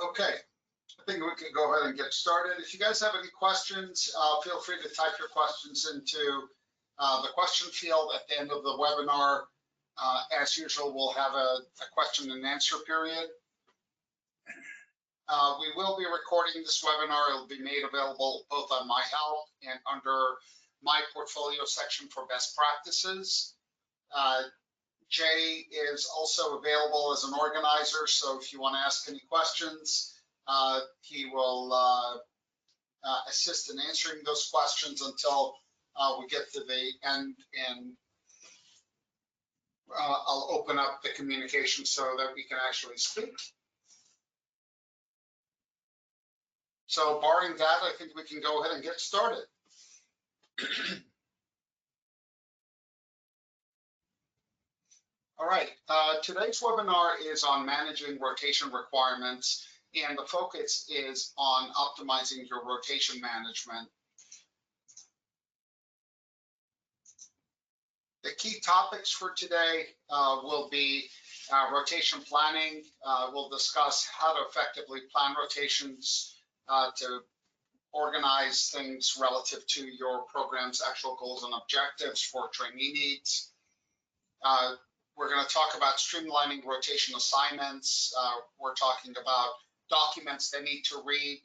Okay, I think we can go ahead and get started. If you guys have any questions, feel free to type your questions into the question field at the end of the webinar. As usual, we'll have a question and answer period. We will be recording this webinar. It will be made available both on My Help and under my portfolio section for best practices. Jay is also available as an organizer, so if you want to ask any questions, he will assist in answering those questions until we get to the end, and I'll open up the communication so that we can actually speak. So barring that, I think we can go ahead and get started. All right, today's webinar is on managing rotation requirements, and the focus is on optimizing your rotation management. The key topics for today will be rotation planning. We'll discuss how to effectively plan rotations to organize things relative to your program's actual goals and objectives for trainee needs. We're going to talk about streamlining rotation assignments. We're talking about documents they need to read.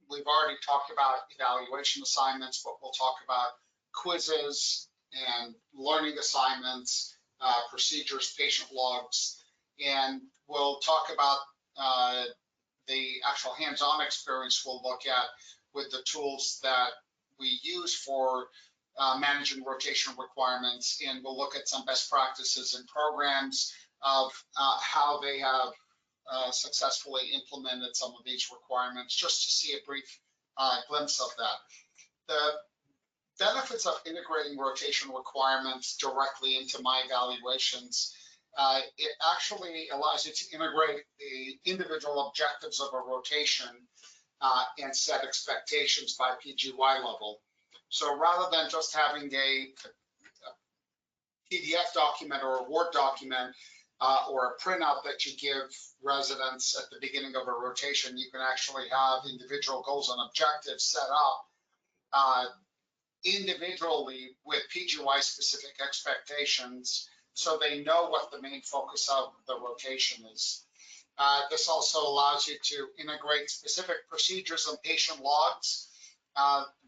We've already talked about evaluation assignments, but we'll talk about quizzes and learning assignments, procedures, patient logs, and we'll talk about the actual hands-on experience we'll look at with the tools that we use for managing rotation requirements, and we'll look at some best practices and programs of how they have successfully implemented some of these requirements, just to see a brief glimpse of that. The benefits of integrating rotation requirements directly into my evaluations, it actually allows you to integrate the individual objectives of a rotation and set expectations by PGY level. So rather than just having a PDF document or a Word document or a printout that you give residents at the beginning of a rotation, you can actually have individual goals and objectives set up individually with PGY specific expectations, so they know what the main focus of the rotation is. This also allows you to integrate specific procedures and patient logs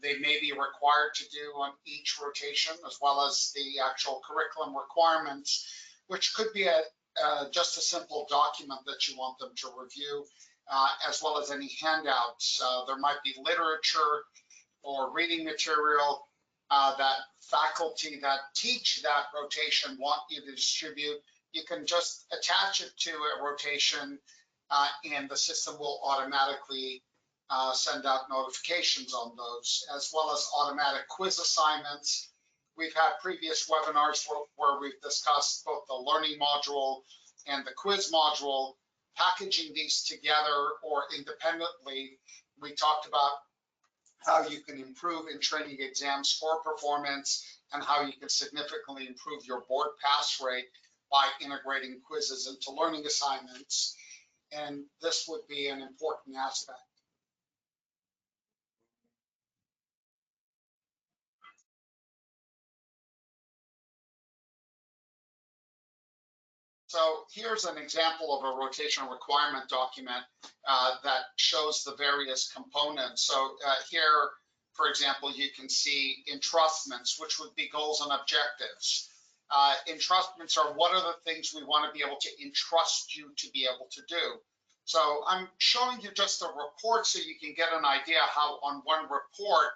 they may be required to do on each rotation, as well as the actual curriculum requirements, which could be just a simple document that you want them to review, as well as any handouts. There might be literature or reading material that faculty that teach that rotation want you to distribute. You can just attach it to a rotation and the system will automatically send out notifications on those, as well as automatic quiz assignments. We've had previous webinars where we've discussed both the learning module and the quiz module. Packaging these together or independently, we talked about how you can improve in training exam score performance and how you can significantly improve your board pass rate by integrating quizzes into learning assignments. And this would be an important aspect. So here's an example of a rotation requirement document that shows the various components. So here, for example, you can see entrustments, which would be goals and objectives. Entrustments are what are the things we want to be able to entrust you to be able to do. So I'm showing you just a report so you can get an idea how on one report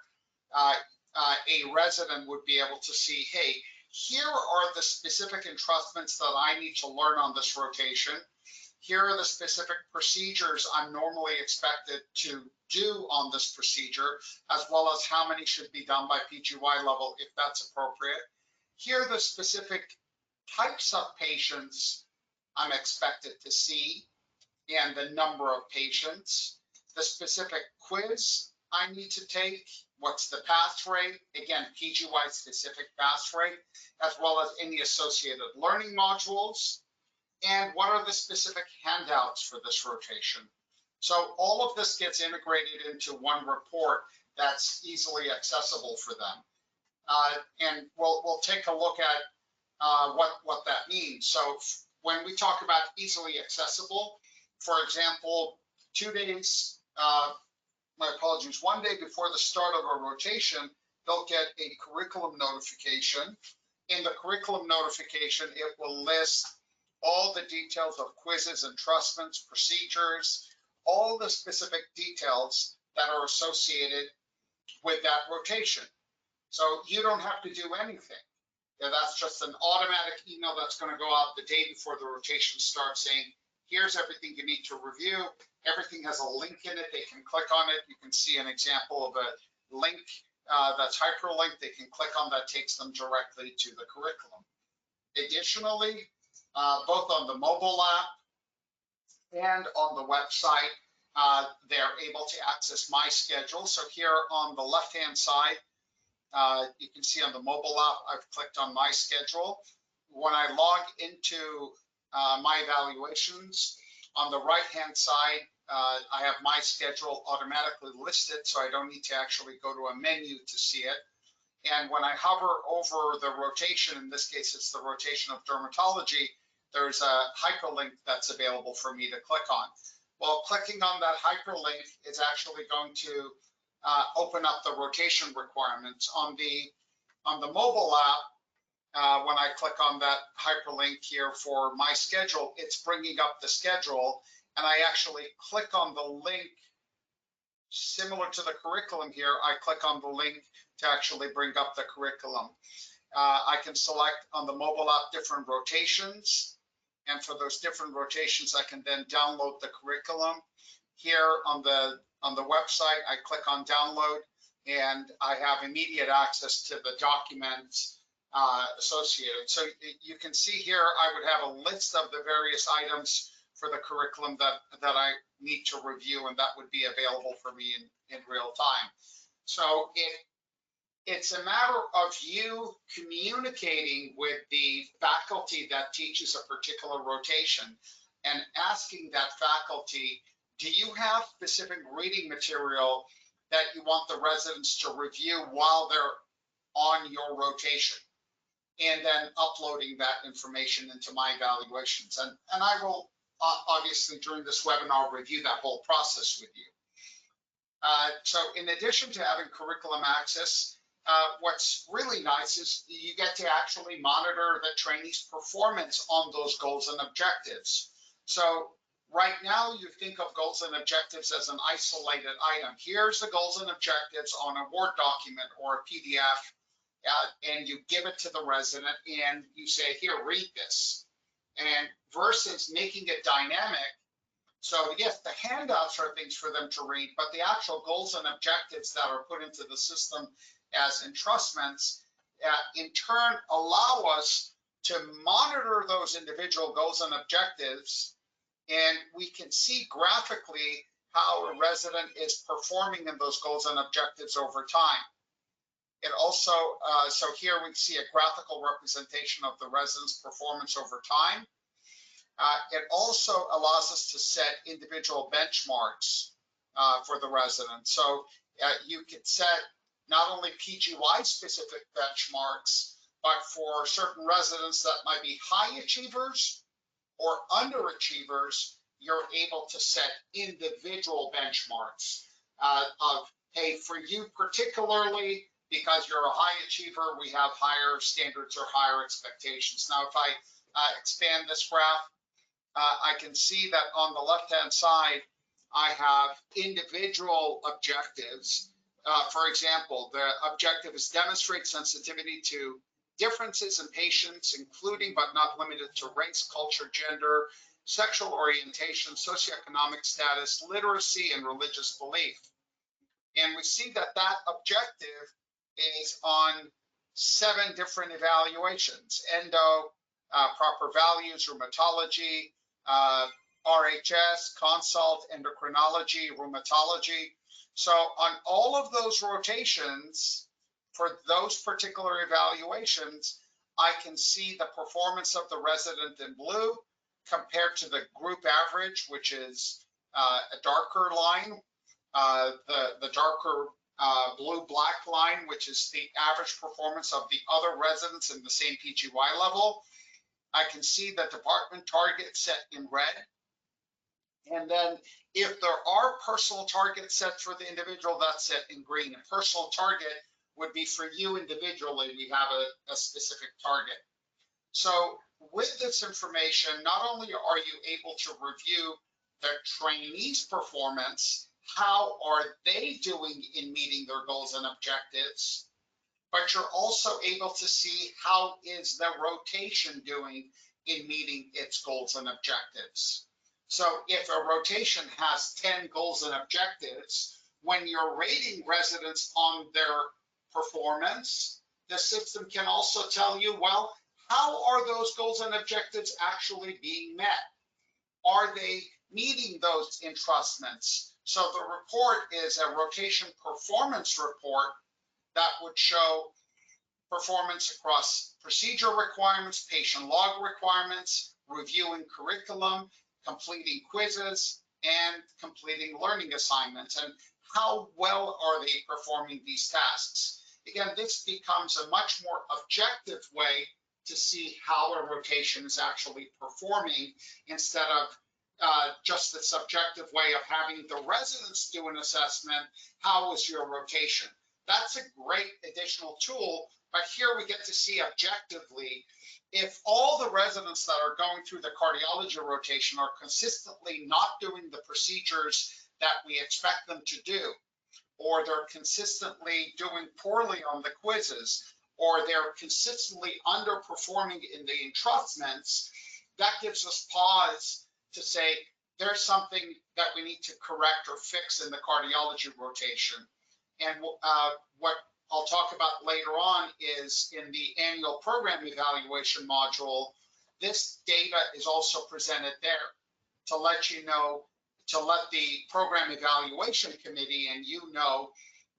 a resident would be able to see, hey, here are the specific entrustments that I need to learn on this rotation. Here are the specific procedures I'm normally expected to do on this procedure, as well as how many should be done by PGY level if that's appropriate. Here are the specific types of patients I'm expected to see and the number of patients, the specific quiz I need to take, what's the pass rate, again, PGY specific pass rate, as well as any associated learning modules, and what are the specific handouts for this rotation. So all of this gets integrated into one report that's easily accessible for them. And we'll take a look at what that means. So when we talk about easily accessible, for example, 2 days, my apologies, 1 day before the start of a rotation, they'll get a curriculum notification. In the curriculum notification, it will list all the details of quizzes, entrustments, procedures, all the specific details that are associated with that rotation. So you don't have to do anything. That's just an automatic email that's going to go out the day before the rotation starts saying, here's everything you need to review. Everything has a link in it. They can click on it. You can see an example of a link that's hyperlinked. They can click on that, takes them directly to the curriculum. Additionally, both on the mobile app and on the website, they're able to access my schedule. So here on the left-hand side, you can see on the mobile app, I've clicked on my schedule. When I log into my evaluations, on the right-hand side, I have my schedule automatically listed, so I don't need to actually go to a menu to see it. And when I hover over the rotation, in this case, it's the rotation of dermatology, there's a hyperlink that's available for me to click on. Well, clicking on that hyperlink is actually going to open up the rotation requirements. On the mobile app, when I click on that hyperlink here for my schedule, it's bringing up the schedule, and I actually click on the link similar to the curriculum here. I click on the link to actually bring up the curriculum. I can select on the mobile app different rotations, and for those different rotations, I can then download the curriculum. Here on the website, I click on download, and I have immediate access to the documents associated. So you can see here, I would have a list of the various items for the curriculum that I need to review, and that would be available for me in real time. So it's a matter of you communicating with the faculty that teaches a particular rotation and asking that faculty, do you have specific reading material that you want the residents to review while they're on your rotation? And then uploading that information into my evaluations. And I will obviously during this webinar review that whole process with you. So in addition to having curriculum access, what's really nice is you get to actually monitor the trainees' performance on those goals and objectives. So right now you think of goals and objectives as an isolated item. Here's the goals and objectives on a Word document or a PDF. And you give it to the resident and you say, here, read this. And versus making it dynamic. So yes, the handouts are things for them to read, but the actual goals and objectives that are put into the system as entrustments, in turn, allow us to monitor those individual goals and objectives. And we can see graphically how a resident is performing in those goals and objectives over time. It also, so here we see a graphical representation of the resident's performance over time. It also allows us to set individual benchmarks for the resident. So you could set not only PGY specific benchmarks, but for certain residents that might be high achievers or underachievers, you're able to set individual benchmarks of, hey, for you particularly, because you're a high achiever, we have higher standards or higher expectations. Now, if I expand this graph, I can see that on the left-hand side, I have individual objectives. For example, the objective is demonstrate sensitivity to differences in patients, including but not limited to race, culture, gender, sexual orientation, socioeconomic status, literacy, and religious belief. And we see that that objective is on 7 different evaluations: endo, proper values, rheumatology, RHS, consult, endocrinology, rheumatology. So on all of those rotations, for those particular evaluations, I can see the performance of the resident in blue, compared to the group average, which is a darker line, the darker blue-black line, which is the average performance of the other residents in the same PGY level. I can see the department target set in red. And then if there are personal targets set for the individual, that's set in green. A personal target would be for you individually. We have a specific target. So with this information, not only are you able to review the trainees' performance, how are they doing in meeting their goals and objectives, but you're also able to see how is the rotation doing in meeting its goals and objectives. So if a rotation has 10 goals and objectives, when you're rating residents on their performance, the system can also tell you, well, how are those goals and objectives actually being met? Are they meeting those entrustments? So the report is a rotation performance report that would show performance across procedure requirements, patient log requirements, reviewing curriculum, completing quizzes, and completing learning assignments, and how well are they performing these tasks. Again, this becomes a much more objective way to see how a rotation is actually performing instead of just the subjective way of having the residents do an assessment. How was your rotation? That's a great additional tool, but here we get to see objectively if all the residents that are going through the cardiology rotation are consistently not doing the procedures that we expect them to do, or they're consistently doing poorly on the quizzes, or they're consistently underperforming in the entrustments, that gives us pause to say there's something that we need to correct or fix in the cardiology rotation. And what I'll talk about later on is in the annual program evaluation module, this data is also presented there to let you know, to let the program evaluation committee and you know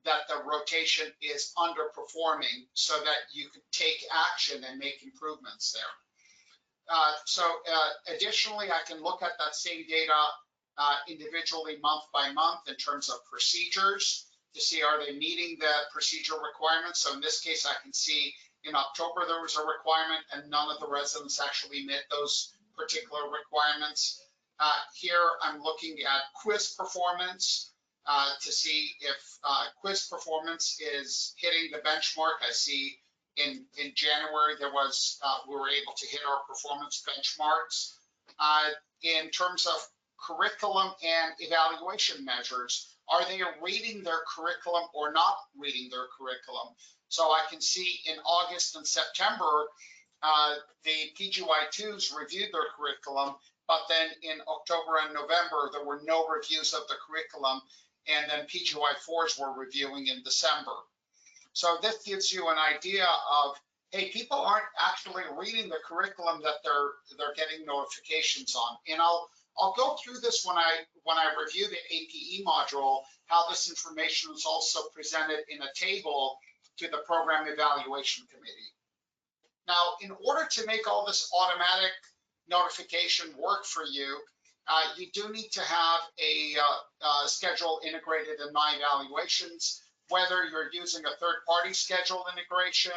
that the rotation is underperforming so that you can take action and make improvements there. Additionally, I can look at that same data individually month by month in terms of procedures to see are they meeting the procedure requirements. So in this case, I can see in October there was a requirement and none of the residents actually met those particular requirements. Here I'm looking at quiz performance to see if quiz performance is hitting the benchmark. I see in January there was we were able to hit our performance benchmarks. In terms of curriculum and evaluation measures, are they reading their curriculum or not reading their curriculum? So I can see in August and September the PGY2s reviewed their curriculum, but then in October and November there were no reviews of the curriculum, and then PGY4s were reviewing in December. So this gives you an idea of, hey, people aren't actually reading the curriculum that they're getting notifications on. And I'll go through this when I review the APE module, how this information is also presented in a table to the program evaluation committee. Now, in order to make all this automatic notification work for you, you do need to have a schedule integrated in My Evaluations, whether you're using a third-party schedule integration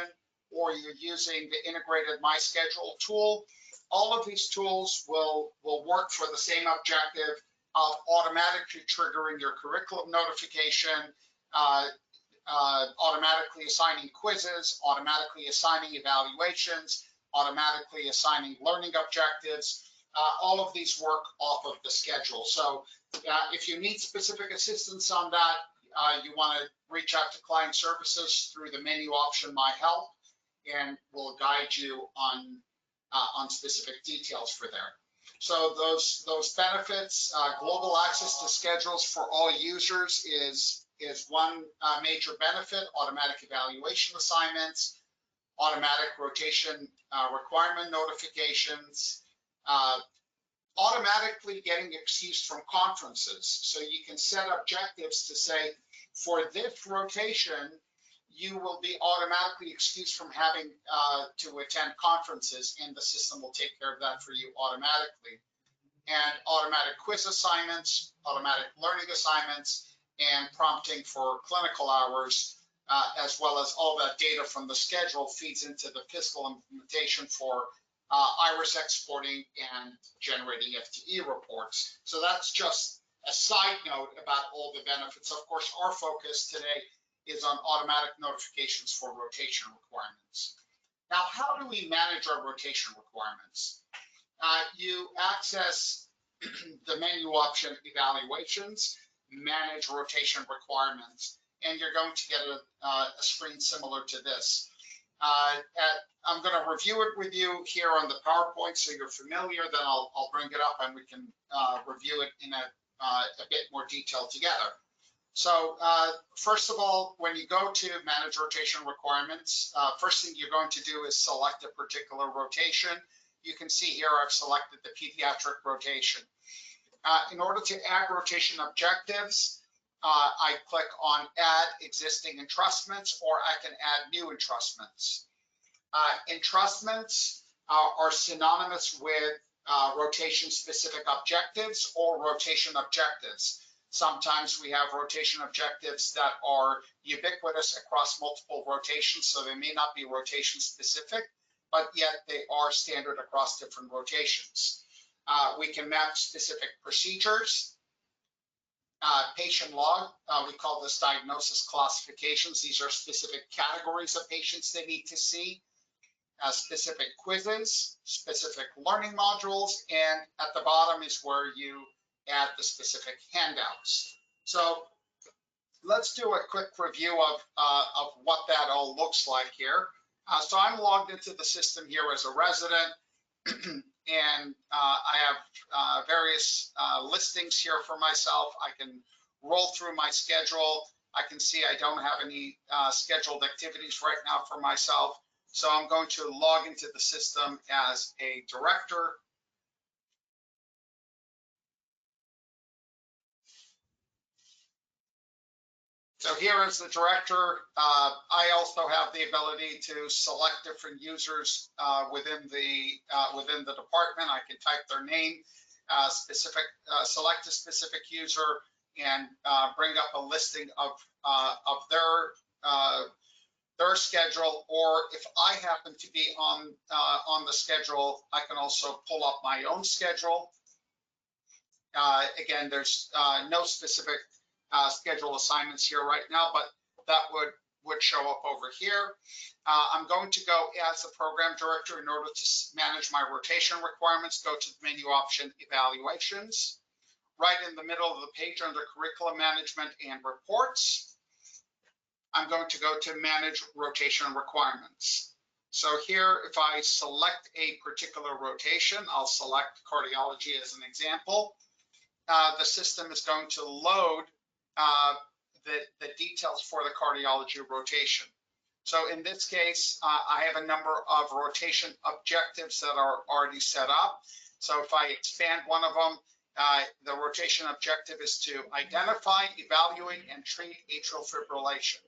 or you're using the integrated My Schedule tool. All of these tools will work for the same objective of automatically triggering your curriculum notification, automatically assigning quizzes, automatically assigning evaluations, automatically assigning learning objectives. All of these work off of the schedule. So if you need specific assistance on that, you want to reach out to client services through the menu option My Help, and we'll guide you on specific details for there. So those benefits, global access to schedules for all users is one major benefit. Automatic evaluation assignments, automatic rotation requirement notifications, automatically getting excused from conferences. So you can set objectives to say, for this rotation, you will be automatically excused from having to attend conferences, and the system will take care of that for you automatically. And automatic quiz assignments, automatic learning assignments, and prompting for clinical hours, as well as all that data from the schedule feeds into the physical implementation for IRIS exporting and generating FTE reports. So that's just a side note about all the benefits. Of course, our focus today is on automatic notifications for rotation requirements. Now, how do we manage our rotation requirements? You access the menu option evaluations, manage rotation requirements, and you're going to get a screen similar to this. I'm going to review it with you here on the PowerPoint so you're familiar, then I'll bring it up and we can review it in a bit more detail together. So first of all, when you go to manage rotation requirements, first thing you're going to do is select a particular rotation. You can see here I've selected the pediatric rotation. In order to add rotation objectives, I click on add existing entrustments, or I can add new entrustments. Entrustments are synonymous with rotation specific objectives or rotation objectives. Sometimes we have rotation objectives that are ubiquitous across multiple rotations, so they may not be rotation specific, but yet they are standard across different rotations. We can map specific procedures. Patient log, we call this diagnosis classifications. These are specific categories of patients they need to see. Specific quizzes, specific learning modules, and at the bottom is where you add the specific handouts. So let's do a quick review of what that all looks like here. So I'm logged into the system here as a resident, and I have various listings here for myself. I can roll through my schedule. I can see I don't have any scheduled activities right now for myself. So I'm going to log into the system as a director. So here as the director, I also have the ability to select different users within the department. I can type their name, select a specific user, and bring up a listing of their schedule. Or if I happen to be on the schedule, I can also pull up my own schedule. Again, there's no specific schedule assignments here right now, but that would show up over here. I'm going to go as a program director in order to manage my rotation requirements. Go to the menu option evaluations. Right in the middle of the page under curriculum management and reports, I'm going to go to manage rotation requirements. So here, if I select a particular rotation, I'll select cardiology as an example. The system is going to load the details for the cardiology rotation. So in this case, I have a number of rotation objectives that are already set up. So if I expand one of them, the rotation objective is to identify, evaluate, and treat atrial fibrillation.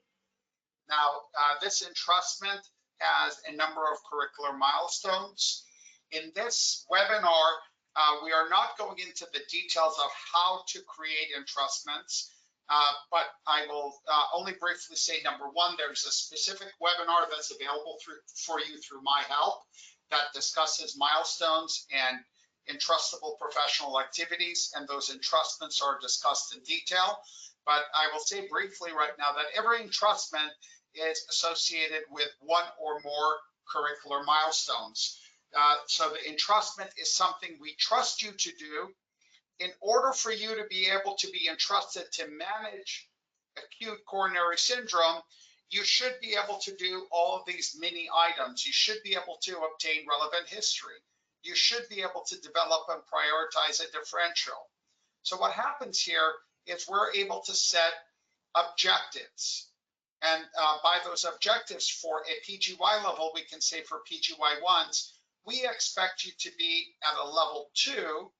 Now, this entrustment has a number of curricular milestones. In this webinar, we are not going into the details of how to create entrustments, but I will only briefly say, number one, there's a specific webinar that's available for you through MyHelp that discusses milestones and entrustable professional activities, and those entrustments are discussed in detail. But I will say briefly right now that every entrustment is associated with one or more curricular milestones. So the entrustment is something we trust you to do. In order for you to be able to be entrusted to manage acute coronary syndrome, you should be able to do all of these mini items. You should be able to obtain relevant history. You should be able to develop and prioritize a differential. So what happens here is we're able to set objectives. And by those objectives for a PGY level, we can say for PGY1s, we expect you to be at a level 2,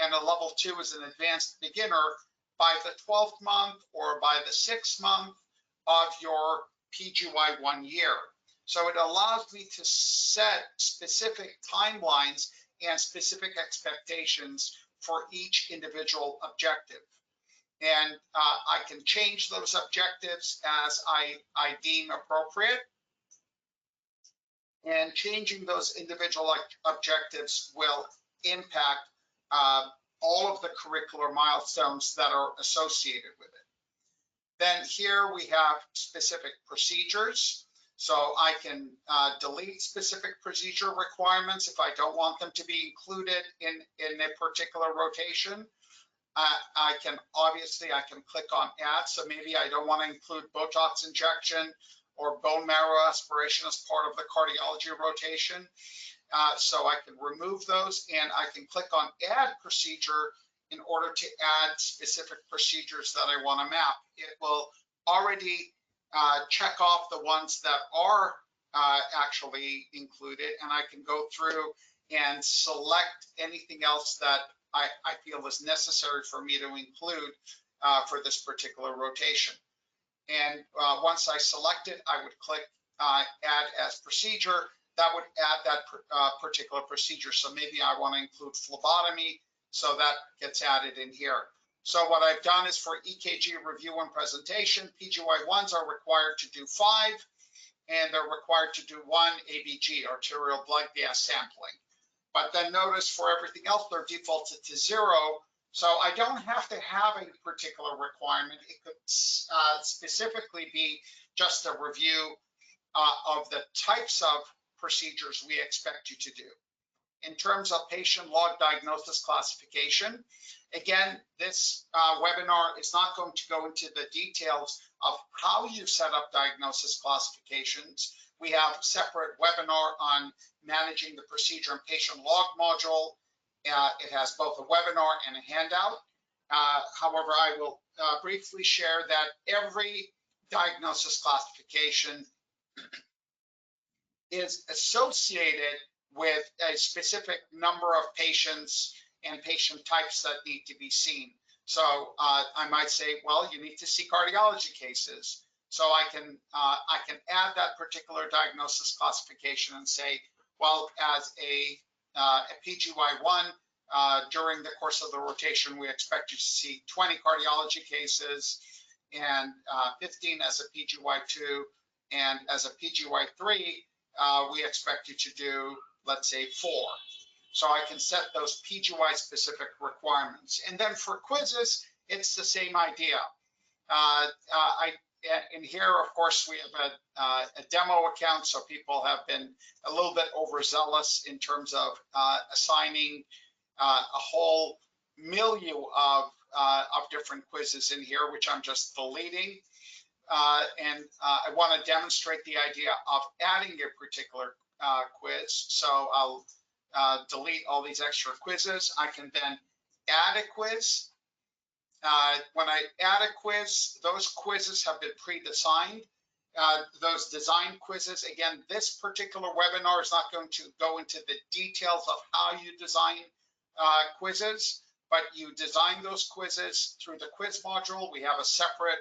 and a level 2 is an advanced beginner by the 12th month or by the 6th month of your PGY 1 year. So it allows me to set specific timelines and specific expectations for each individual objective. And I can change those objectives as I deem appropriate. And changing those individual objectives will impact all of the curricular milestones that are associated with it. Then here we have specific procedures. So I can delete specific procedure requirements if I don't want them to be included in a particular rotation. I can click on add. So maybe I don't want to include Botox injection or bone marrow aspiration as part of the cardiology rotation. So I can remove those, and I can click on add procedure in order to add specific procedures that I want to map. It will already check off the ones that are actually included, and I can go through and select anything else that I feel is necessary for me to include for this particular rotation. And once I select it, I would click add as procedure. That would add that particular procedure. So maybe I want to include phlebotomy, so that gets added in here. So what I've done is for EKG review and presentation, PGY1s are required to do 5, and they're required to do 1 ABG, arterial blood gas sampling. But then notice for everything else, they're defaulted to 0. So I don't have to have a particular requirement. It could specifically be just a review of the types of procedures we expect you to do. In terms of patient log diagnosis classification, again, this webinar is not going to go into the details of how you set up diagnosis classifications. We have a separate webinar on managing the procedure and patient log module. It has both a webinar and a handout. However, I will briefly share that every diagnosis classification is associated with a specific number of patients and patient types that need to be seen. So I might say, well, you need to see cardiology cases. So I can add that particular diagnosis classification and say, well, as a PGY1, during the course of the rotation, we expect you to see 20 cardiology cases, and 15 as a PGY2, and as a PGY3, we expect you to do, let's say, 4. So I can set those PGY specific requirements. And then for quizzes, it's the same idea. In here, of course, we have a demo account, so people have been a little bit overzealous in terms of assigning a whole milieu of different quizzes in here, which I'm just deleting. And I want to demonstrate the idea of adding a particular quiz. So I'll delete all these extra quizzes. I can then add a quiz. When I add a quiz, those quizzes have been pre-designed. Those design quizzes, again, this particular webinar is not going to go into the details of how you design quizzes, but you design those quizzes through the quiz module. We have a separate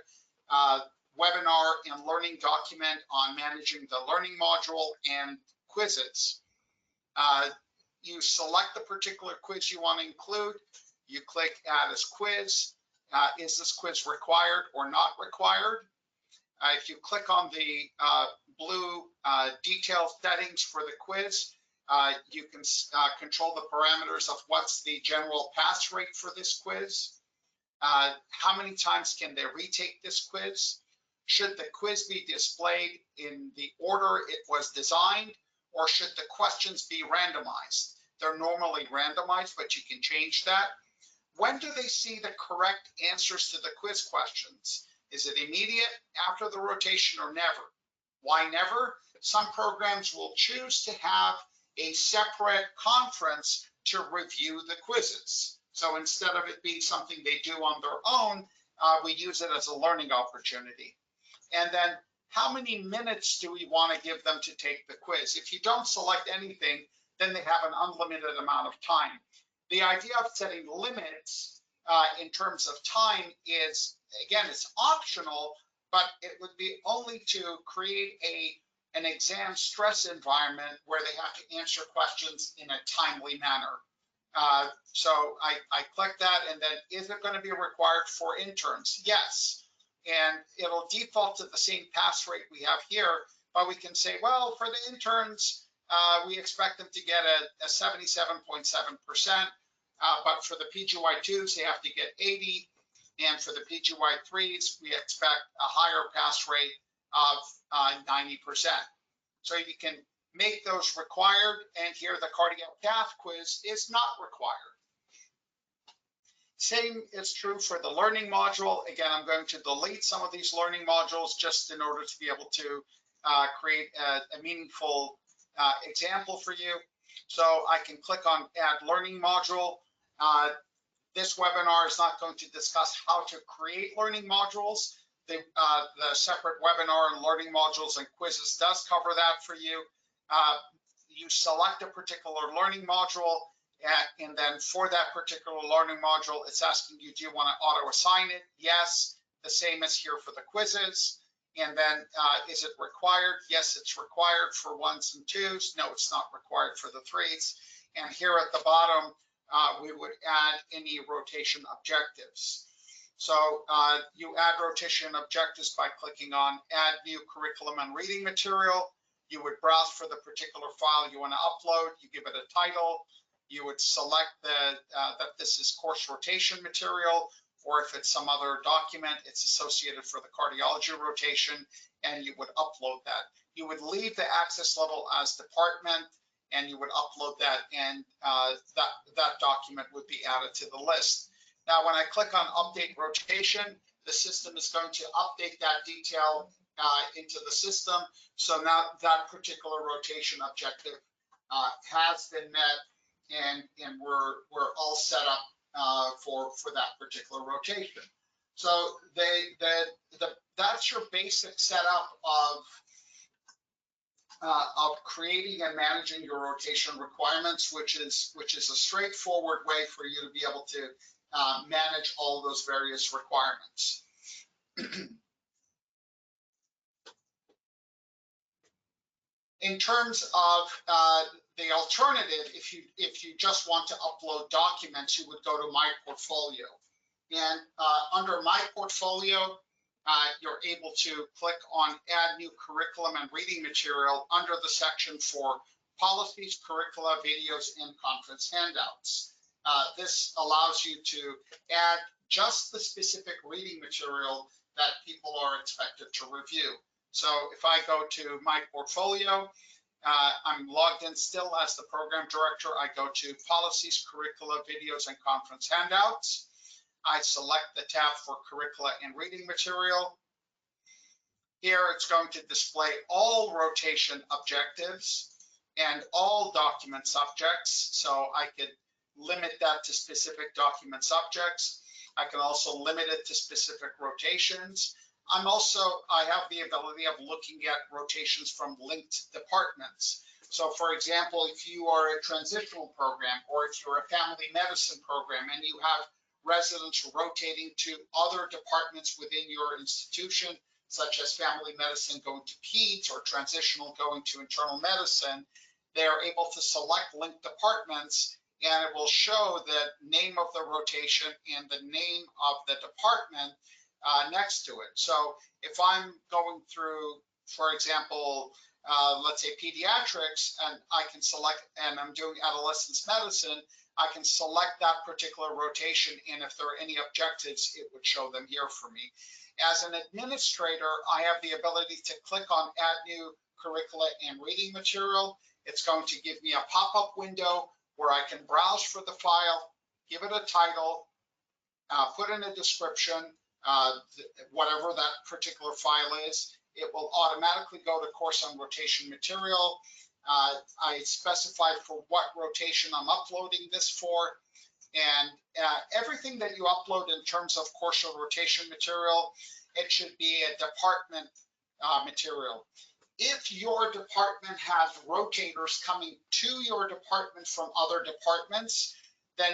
webinar and learning document on managing the learning module and quizzes. You select the particular quiz you want to include. You click add as quiz. Is this quiz required or not required? If you click on the blue detailed settings for the quiz, you can control the parameters of what's the general pass rate for this quiz. How many times can they retake this quiz? Should the quiz be displayed in the order it was designed, or should the questions be randomized? They're normally randomized, but you can change that. When do they see the correct answers to the quiz questions? Is it immediate, after the rotation, or never? Why never? Some programs will choose to have a separate conference to review the quizzes. So instead of it being something they do on their own, we use it as a learning opportunity. And then how many minutes do we want to give them to take the quiz? If you don't select anything, then they have an unlimited amount of time. The idea of setting limits in terms of time is, again, it's optional, but it would be only to create an exam stress environment where they have to answer questions in a timely manner. So I click that, and then is it going to be required for interns? Yes. And it'll default to the same pass rate we have here, but we can say, well, for the interns, we expect them to get a 77.7%, but for the PGY2s, they have to get 80, and for the PGY3s, we expect a higher pass rate of 90%. So you can make those required, and here the cardiac cath quiz is not required. Same is true for the learning module. Again, I'm going to delete some of these learning modules just in order to be able to create a meaningful example for you. So I can click on Add Learning Module. This webinar is not going to discuss how to create learning modules. The separate webinar on learning modules and quizzes does cover that for you. You select a particular learning module, and then for that particular learning module, it's asking you, do you want to auto-assign it? Yes. The same as here for the quizzes. And then is it required? Yes, it's required for 1s and 2s. No, it's not required for the 3s. And here at the bottom, we would add any rotation objectives. So you add rotation objectives by clicking on Add New Curriculum and Reading Material. You would browse for the particular file you want to upload. You give it a title. You would select that this is course rotation material, or if it's some other document, it's associated for the cardiology rotation, and you would upload that. You would leave the access level as department, and you would upload that, and that document would be added to the list. Now, when I click on Update Rotation, the system is going to update that detail into the system. So now that particular rotation objective has been met, and we're all set up for that particular rotation. So that's your basic setup of creating and managing your rotation requirements, which is a straightforward way for you to be able to manage all those various requirements. In terms of the alternative, if you just want to upload documents, you would go to My Portfolio. And under My Portfolio, you're able to click on Add New Curriculum and Reading Material under the section for Policies, Curricula, Videos, and Conference Handouts. This allows you to add just the specific reading material that people are expected to review. So if I go to My Portfolio, I'm logged in still as the program director. I go to Policies, Curricula, Videos, and Conference Handouts. I select the tab for Curricula and Reading Material. Here it's going to display all rotation objectives and all document subjects. So I could limit that to specific document subjects. I can also limit it to specific rotations. I have the ability of looking at rotations from linked departments. So for example, if you are a transitional program, or if you're a family medicine program and you have residents rotating to other departments within your institution, such as family medicine going to peds or transitional going to internal medicine, they are able to select linked departments, and it will show the name of the rotation and the name of the department next to it. So if I'm going through, for example, let's say pediatrics, and I can select, and I'm doing adolescence medicine, I can select that particular rotation, and if there are any objectives, it would show them here for me. As an administrator, I have the ability to click on Add New Curricula and Reading Material. It's going to give me a pop-up window where I can browse for the file, give it a title, put in a description, whatever that particular file is. It will automatically go to Course on Rotation Material. I specify for what rotation I'm uploading this for, and everything that you upload in terms of course on rotation material, it should be a department material. If your department has rotators coming to your department from other departments, then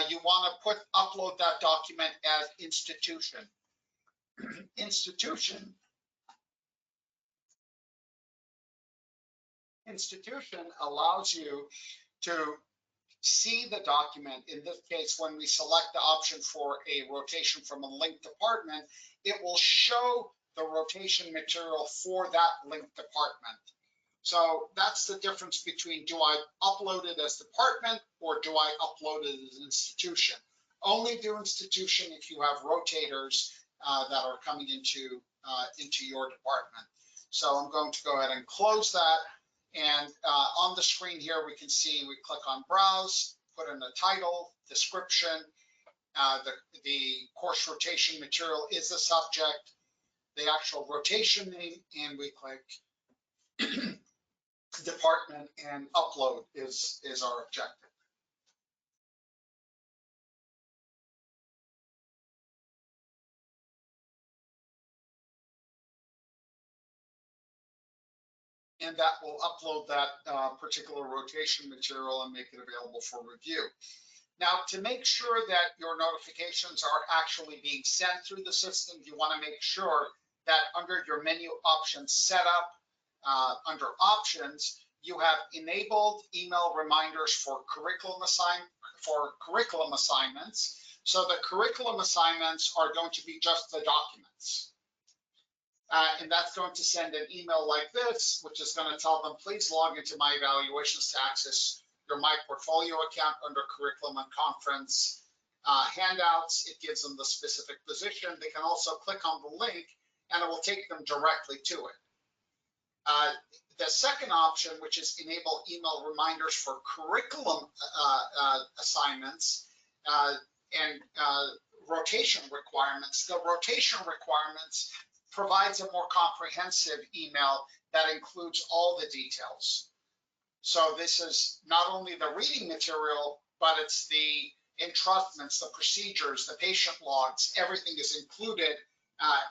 you want to upload that document as institution. Institution allows you to see the document. In this case, when we select the option for a rotation from a linked department, it will show the rotation material for that linked department. So that's the difference between, do I upload it as department or do I upload it as institution? Only do institution if you have rotators that are coming into your department. So I'm going to go ahead and close that. And on the screen here, we can see, we click on browse, put in the title, description, the course rotation material is the subject, the actual rotation name, and we click department, and upload is our objective. And that will upload that particular rotation material and make it available for review. Now, to make sure that your notifications are actually being sent through the system, you want to make sure that under your menu options setup, under options, you have enabled email reminders for curriculum assignments. So the curriculum assignments are going to be just the documents. And that's going to send an email like this, which is going to tell them, please log into My Evaluations to access your My Portfolio account under curriculum and conference handouts. It gives them the specific position. They can also click on the link and it will take them directly to it. The second option, which is enable email reminders for curriculum assignments and rotation requirements. The rotation requirements provides a more comprehensive email that includes all the details. So this is not only the reading material, but it's the entrustments, the procedures, the patient logs, everything is included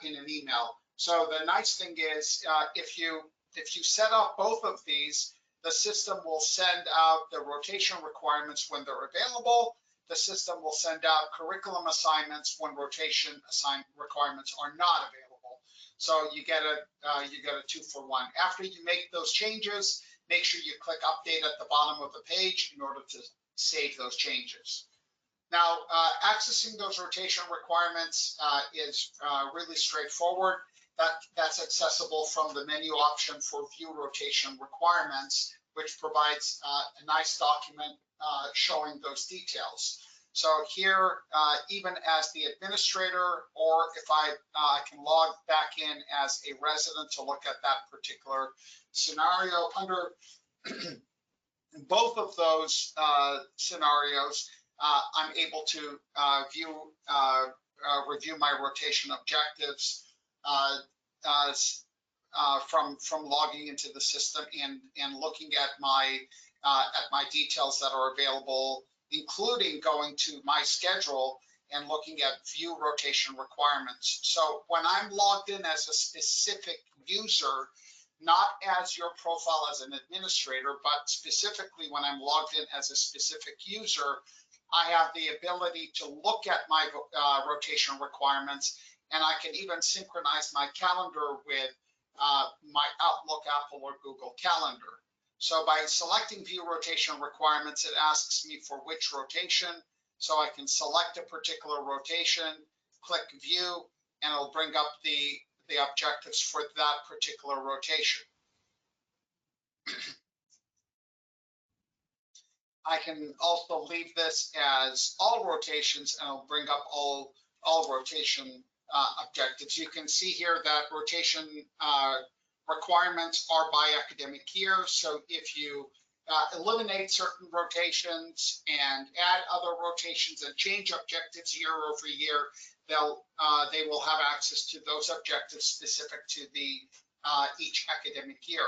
in an email. So the nice thing is if you set up both of these, the system will send out the rotation requirements when they're available. The system will send out curriculum assignments when rotation requirements are not available. So you get a 2-for-1. After you make those changes, make sure you click update at the bottom of the page in order to save those changes. Now, accessing those rotation requirements is really straightforward. That's accessible from the menu option for view rotation requirements, which provides a nice document showing those details. So here, even as the administrator, or if I can log back in as a resident to look at that particular scenario, under both of those scenarios, I'm able to review my rotation objectives from logging into the system and looking at my details that are available, including going to my schedule and looking at view rotation requirements. So when I'm logged in as a specific user, not as your profile as an administrator, but specifically when I'm logged in as a specific user, I have the ability to look at my rotation requirements, and I can even synchronize my calendar with my Outlook, Apple, or Google Calendar. So by selecting view rotation requirements, it asks me for which rotation. So I can select a particular rotation, click view, and it'll bring up the objectives for that particular rotation. I can also leave this as all rotations, and it'll bring up all rotation objectives. You can see here that rotation requirements are by academic year. So if you eliminate certain rotations and add other rotations and change objectives year over year, they will have access to those objectives specific to the each academic year.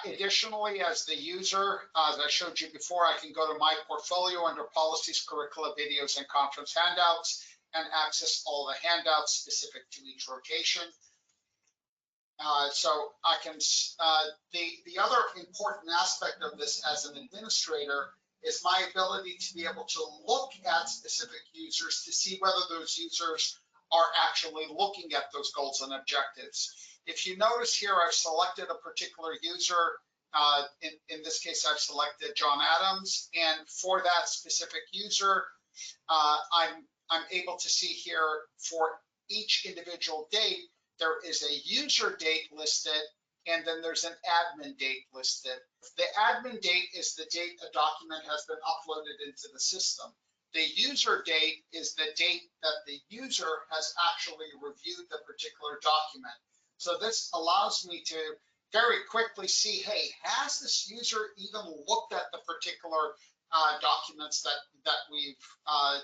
Additionally, as the user, as I showed you before, I can go to my portfolio under policies, curricula, videos, and conference handouts and access all the handouts specific to each rotation. So I can, the other important aspect of this as an administrator is my ability to be able to look at specific users to see whether those users are actually looking at those goals and objectives. If you notice here, I've selected a particular user. In this case, I've selected John Adams, and for that specific user, I'm able to see here for each individual date, there is a user date listed, and then there's an admin date listed. The admin date is the date a document has been uploaded into the system. The user date is the date that the user has actually reviewed the particular document. So this allows me to very quickly see, hey, has this user even looked at the particular documents that we've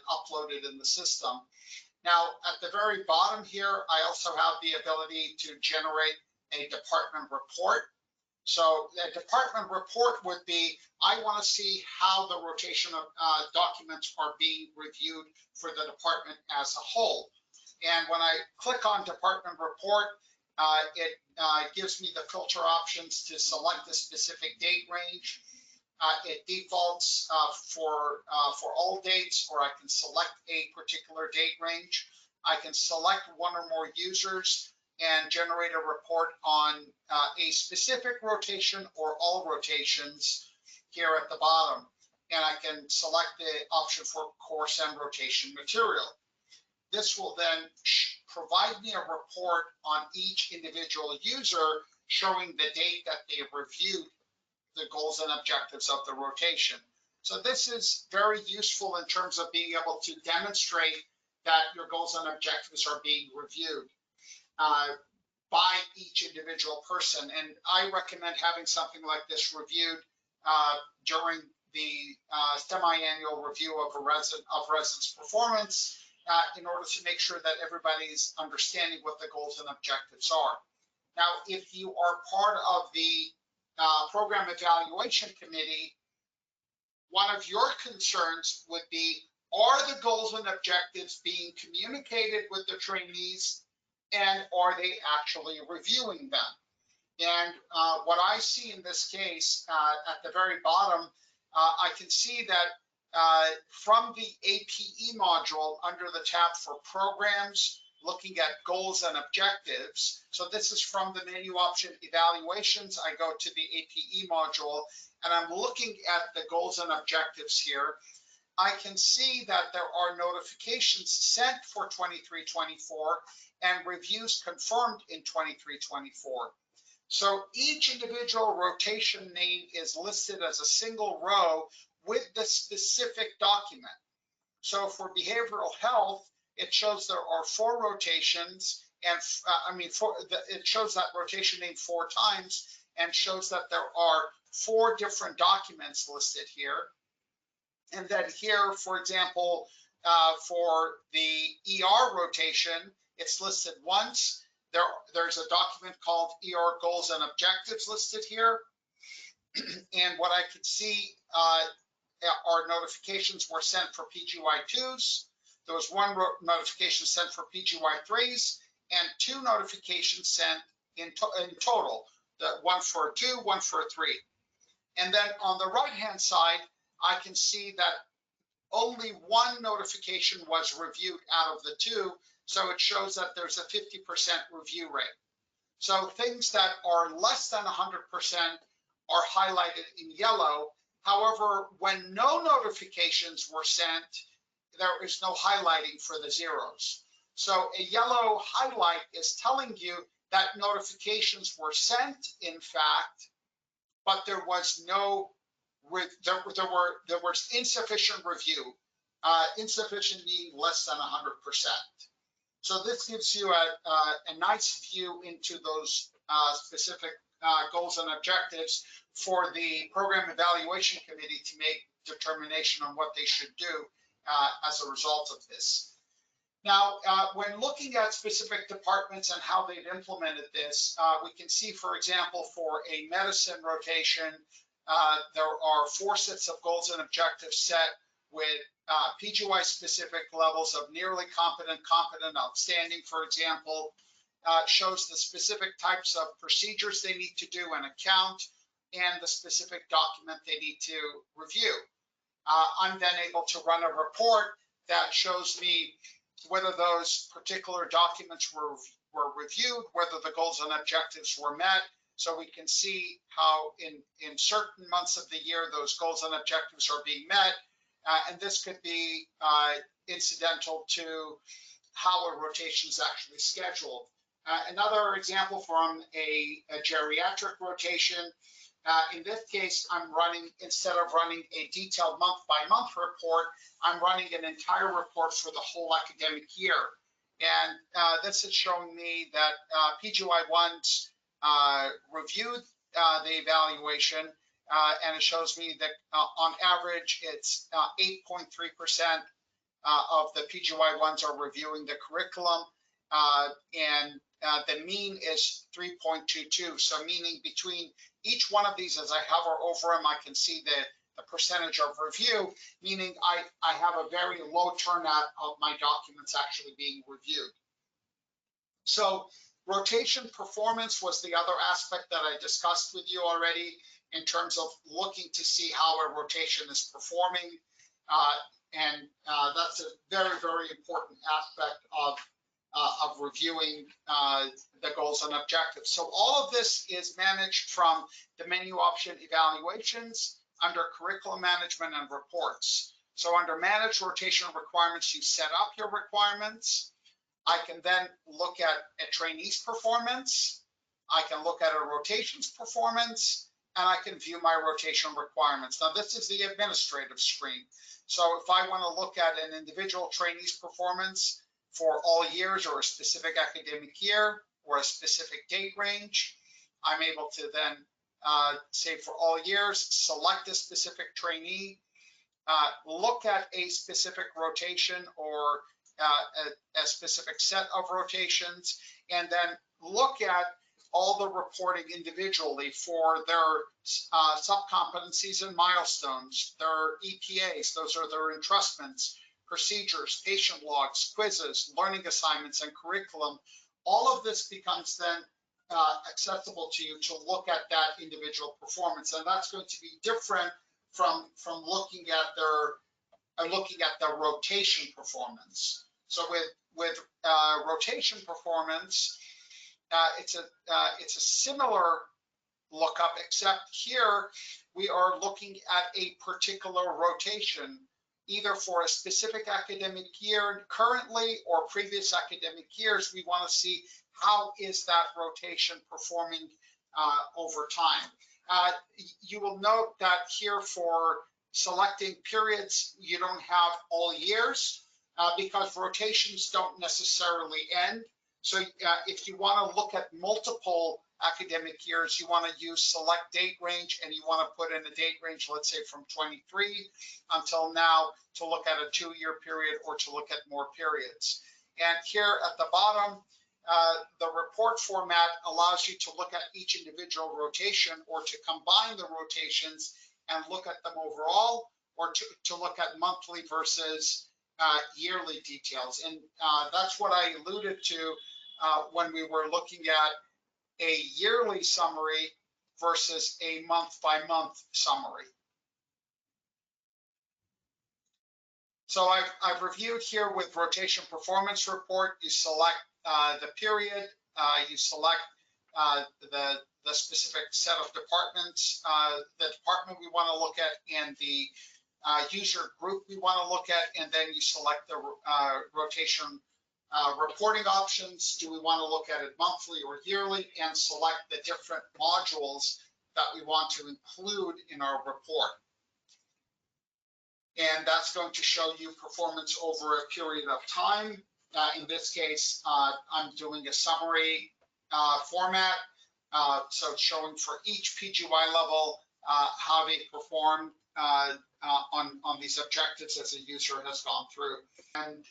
uploaded in the system? Now, at the very bottom here, I also have the ability to generate a department report. So a department report would be, I want to see how the rotation of documents are being reviewed for the department as a whole. And when I click on department report, it gives me the filter options to select a specific date range. It defaults for all dates, or I can select a particular date range. I can select one or more users and generate a report on a specific rotation or all rotations here at the bottom. And I can select the option for course and rotation material. This will then provide me a report on each individual user showing the date that they reviewed the goals and objectives of the rotation. So this is very useful in terms of being able to demonstrate that your goals and objectives are being reviewed by each individual person. And I recommend having something like this reviewed during the semi-annual review of residents' performance in order to make sure that everybody's understanding what the goals and objectives are. Now, if you are part of the program evaluation committee, one of your concerns would be, are the goals and objectives being communicated with the trainees, and are they actually reviewing them? And what I see in this case, at the very bottom, I can see that from the APE module under the tab for programs, looking at goals and objectives. So this is from the menu option evaluations. I go to the APE module and I'm looking at the goals and objectives here. I can see that there are notifications sent for 23-24 and reviews confirmed in 23-24. So each individual rotation name is listed as a single row with the specific document. So for behavioral health, it shows there are 4 rotations, and it shows that rotation name 4 times and shows that there are 4 different documents listed here. And then here, for example, for the ER rotation, it's listed once. There's a document called ER Goals and Objectives listed here. And what I could see are notifications were sent for PGY2s. There was 1 notification sent for PGY3s and 2 notifications sent in total, one for a 2, one for a 3. And then on the right-hand side, I can see that only 1 notification was reviewed out of the 2, so it shows that there's a 50% review rate. So things that are less than 100% are highlighted in yellow. However, when no notifications were sent, there is no highlighting for the zeros. So a yellow highlight is telling you that notifications were sent, in fact, but there was no, there was insufficient review, insufficient meaning less than 100%. So this gives you a nice view into those specific goals and objectives for the program evaluation committee to make determination on what they should do as a result of this. Now, when looking at specific departments and how they've implemented this, we can see, for example, for a medicine rotation, there are 4 sets of goals and objectives set with PGY specific levels of nearly competent, competent, outstanding, for example, shows the specific types of procedures they need to do and account, and the specific document they need to review. I'm then able to run a report that shows me whether those particular documents were reviewed, whether the goals and objectives were met. So we can see how in certain months of the year, those goals and objectives are being met. And this could be incidental to how a rotation is actually scheduled. Another example from a geriatric rotation. In this case, I'm running, instead of running a detailed month-by-month report, I'm running an entire report for the whole academic year. And this is showing me that PGY1's reviewed the evaluation, and it shows me that on average, it's 8.3% of the PGY1s are reviewing the curriculum, and the mean is 3.22. So meaning between each one of these, as I hover over them, I can see the percentage of review, meaning I have a very low turnout of my documents actually being reviewed. So rotation performance was the other aspect that I discussed with you already in terms of looking to see how a rotation is performing. And that's a very, very important aspect of reviewing the goals and objectives. So all of this is managed from the menu option evaluations under curriculum management and reports. So under manage rotation requirements, you set up your requirements. I can then look at a trainee's performance. I can look at a rotation's performance, and I can view my rotation requirements. Now this is the administrative screen. So if I want to look at an individual trainee's performance for all years or a specific academic year or a specific date range, I'm able to then say for all years, select a specific trainee, look at a specific rotation or a specific set of rotations, and then look at all the reporting individually for their sub-competencies and milestones, their EPAs, those are their entrustments, procedures, patient logs, quizzes, learning assignments, and curriculum. All of this becomes then accessible to you to look at that individual performance, and that's going to be different from looking at the rotation performance. So with rotation performance, it's a similar lookup, except here we are looking at a particular rotation, either for a specific academic year currently or previous academic years. We want to see how is that rotation performing over time. You will note that here for selecting periods, you don't have all years because rotations don't necessarily end. So if you want to look at multiple academic years, you want to use select date range, and you want to put in a date range, let's say from 23 until now, to look at a 2-year period or to look at more periods. And here at the bottom, the report format allows you to look at each individual rotation or to combine the rotations and look at them overall, or to look at monthly versus yearly details. And that's what I alluded to when we were looking at a yearly summary versus a month-by-month summary. So I've reviewed here with rotation performance report. You select the period, you select the specific set of departments, the department we want to look at, and the user group we want to look at, and then you select the rotation reporting options. Do we want to look at it monthly or yearly, and select the different modules that we want to include in our report. And that's going to show you performance over a period of time. In this case, I'm doing a summary format. So it's showing for each PGY level how they performed on these objectives as a user has gone through. And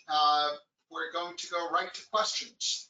we're going to go right to questions.